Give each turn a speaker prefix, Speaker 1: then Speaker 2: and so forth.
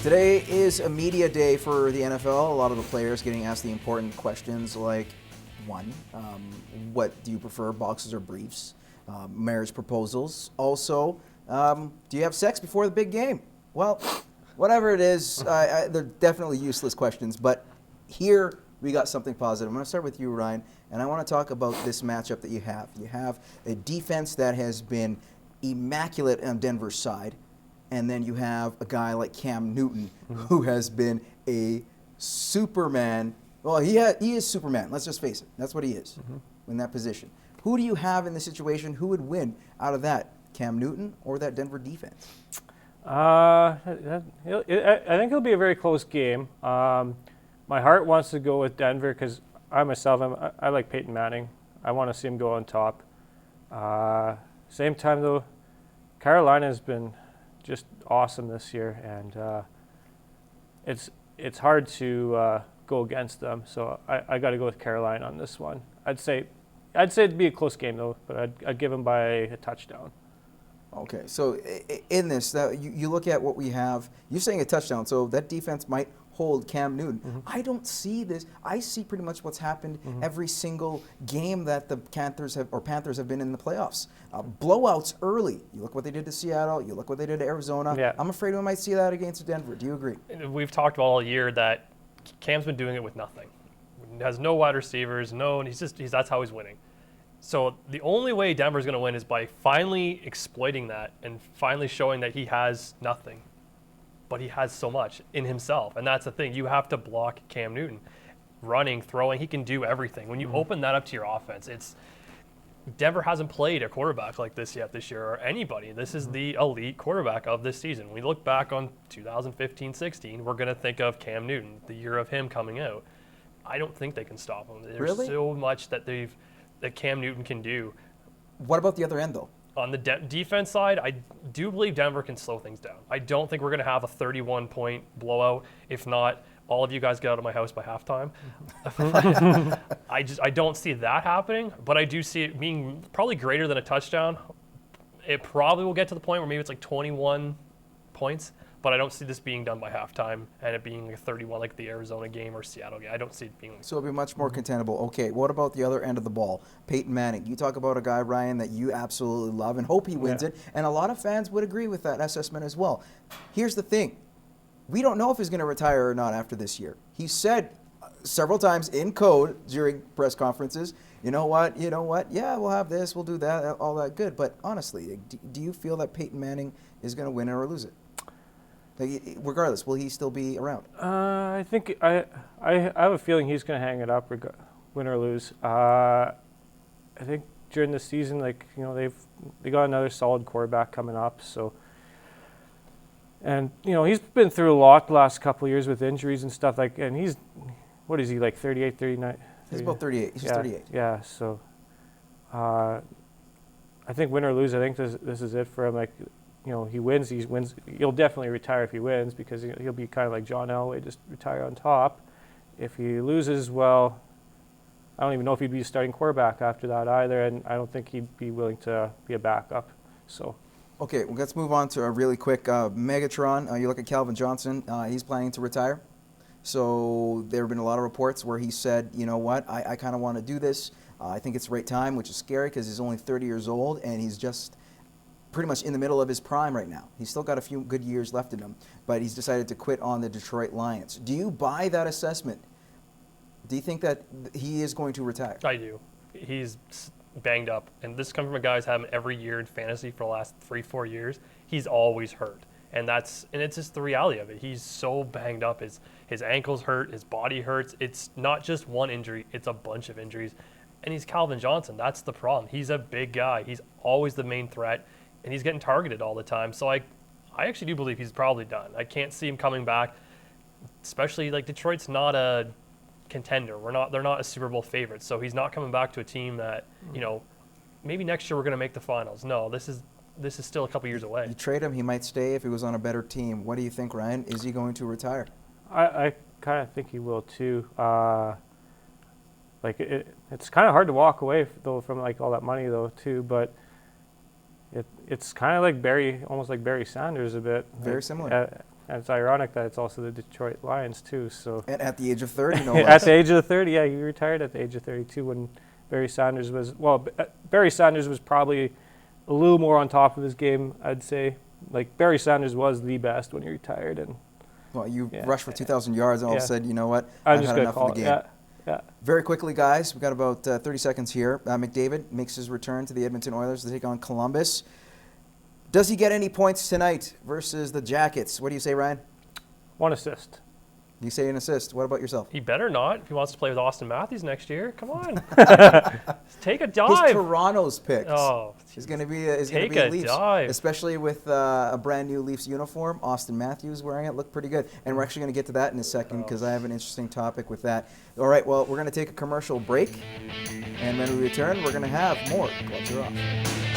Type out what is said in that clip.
Speaker 1: Today is a media day for the NFL. A lot of the players getting asked the important questions like, one, what do you prefer, boxes or briefs? Marriage proposals. Also, do you have sex before the big game? Well, whatever it is, they're definitely useless questions, but here we got something positive. I'm going to start with you, Ryan, and I want to talk about this matchup that you have. You have a defense that has been immaculate on Denver's side, and then you have a guy like Cam Newton, who has been a Superman. Well, he is Superman. Let's just face it. That's what he is in that position. Who do you have in this situation? Who would win out of that, Cam Newton or that Denver defense?
Speaker 2: I think it'll be a very close game. My heart wants to go with Denver because I like Peyton Manning. I want to see him go on top. Same time, though, Carolina has been just awesome this year, and it's hard to go against them. So I got to go with Carolina on this one. I'd say it'd be a close game though, but I'd give them by a touchdown.
Speaker 1: Okay, so in this, you look at what we have. You're saying a touchdown, so that defense might hold Cam Newton. I don't see this. I see pretty much what's happened every single game that the Panthers have been in the playoffs. Blowouts early. You look what they did to Seattle. You look what they did to Arizona.
Speaker 2: Yeah.
Speaker 1: I'm afraid we might see that against Denver. Do you agree?
Speaker 3: We've talked all year that Cam's been doing it with nothing. He has no wide receivers, that's how he's winning. So the only way Denver's going to win is by finally exploiting that and finally showing that he has nothing, but he has so much in himself. And that's the thing. You have to block Cam Newton. Running, throwing, he can do everything. When you open that up to your offense, Denver hasn't played a quarterback like this yet this year, or anybody. This is the elite quarterback of this season. When we look back on 2015-16, we're going to think of Cam Newton, the year of him coming out. I don't think they can stop him. There's
Speaker 1: Really?
Speaker 3: so much that Cam Newton can do.
Speaker 1: What about the other end, though?
Speaker 3: On the defense side, I do believe Denver can slow things down. I don't think we're going to have a 31-point blowout. If not, all of you guys get out of my house by halftime. I don't see that happening, but I do see it being probably greater than a touchdown. It probably will get to the point where maybe it's like 21 points, but I don't see this being done by halftime and it being like 31 like the Arizona game or Seattle game. I don't see it being like
Speaker 1: So it'll be much more contendable. Okay, what about the other end of the ball? Peyton Manning. You talk about a guy, Ryan, that you absolutely love and hope he wins it, and a lot of fans would agree with that assessment as well. Here's the thing. We don't know if he's going to retire or not after this year. He said several times in code during press conferences, you know what, yeah, we'll have this, we'll do that, all that good. But honestly, do you feel that Peyton Manning is going to win it or lose it? Like, regardless, will he still be around?
Speaker 2: I think I have a feeling he's going to hang it up, win or lose. I think during the season, they got another solid quarterback coming up, so. And, he's been through a lot the last couple of years with injuries and stuff. And he's, what is he, like 38, 39?
Speaker 1: He's about 38. He's 38.
Speaker 2: Yeah, so I think win or lose, I think this is it for him. He wins, he'll definitely retire if he wins because he'll be kind of like John Elway, just retire on top. If he loses, well, I don't even know if he'd be a starting quarterback after that either, and I don't think he'd be willing to be a backup, so.
Speaker 1: Okay, well, let's move on to a really quick Megatron. You look at Calvin Johnson. He's planning to retire. So there have been a lot of reports where he said, you know what, I kind of want to do this. I think it's the right time, which is scary because he's only 30 years old and he's just pretty much in the middle of his prime right now. He's still got a few good years left in him, but he's decided to quit on the Detroit Lions. Do you buy that assessment? Do you think that he is going to retire?
Speaker 3: I do. He's banged up, and this comes from a guy who's had him every year in fantasy for the last 3-4 years. He's always hurt, and it's just the reality of it. He's so banged up. His ankles hurt, his body hurts. It's not just one injury, it's a bunch of injuries, and he's Calvin Johnson. That's the problem. He's a big guy. He's always the main threat, and he's getting targeted all the time. So I actually do believe he's probably done. I can't see him coming back, especially Detroit's not a contender. They're not a Super Bowl favorite, so he's not coming back to a team that maybe next year we're going to make the finals. No, this is still a couple years away.
Speaker 1: You trade him, he might stay if he was on a better team. What do you think, Ryan? Is he going to retire?
Speaker 2: I kind of think he will too. It's kind of hard to walk away though from all that money though too. But It's kind of like almost like Barry Sanders a bit.
Speaker 1: Very similar.
Speaker 2: And it's ironic that it's also the Detroit Lions too. So
Speaker 1: And at the age of 30, no
Speaker 2: at
Speaker 1: less.
Speaker 2: the age of 30, yeah, he retired at the age of 32 when Barry Sanders was Barry Sanders was probably a little more on top of his game, I'd say. Like Barry Sanders was the best when he retired, and
Speaker 1: Well, you rushed for 2,000 yards and all of a sudden, you know what?
Speaker 2: I'm
Speaker 1: I've
Speaker 2: just
Speaker 1: had
Speaker 2: gonna
Speaker 1: enough
Speaker 2: call
Speaker 1: of the
Speaker 2: it.
Speaker 1: game.
Speaker 2: Yeah.
Speaker 1: Very quickly, guys, we've got about 30 seconds here. McDavid makes his return to the Edmonton Oilers to take on Columbus. Does he get any points tonight versus the Jackets? What do you say, Ryan?
Speaker 2: 1 assist.
Speaker 1: You say an assist. What about yourself?
Speaker 3: He better not if he wants to play with Austin Matthews next year. Come on. Take a
Speaker 1: His
Speaker 3: dive.
Speaker 1: Toronto's picks.
Speaker 3: Oh,
Speaker 1: He's going to be a
Speaker 3: Take a
Speaker 1: Leafs,
Speaker 3: dive.
Speaker 1: especially with a brand new Leafs uniform. Austin Matthews wearing it looked pretty good, and we're actually going to get to that in a second because I have an interesting topic with that. All right, well, we're going to take a commercial break, and when we return, we're going to have more Gloves Are Off.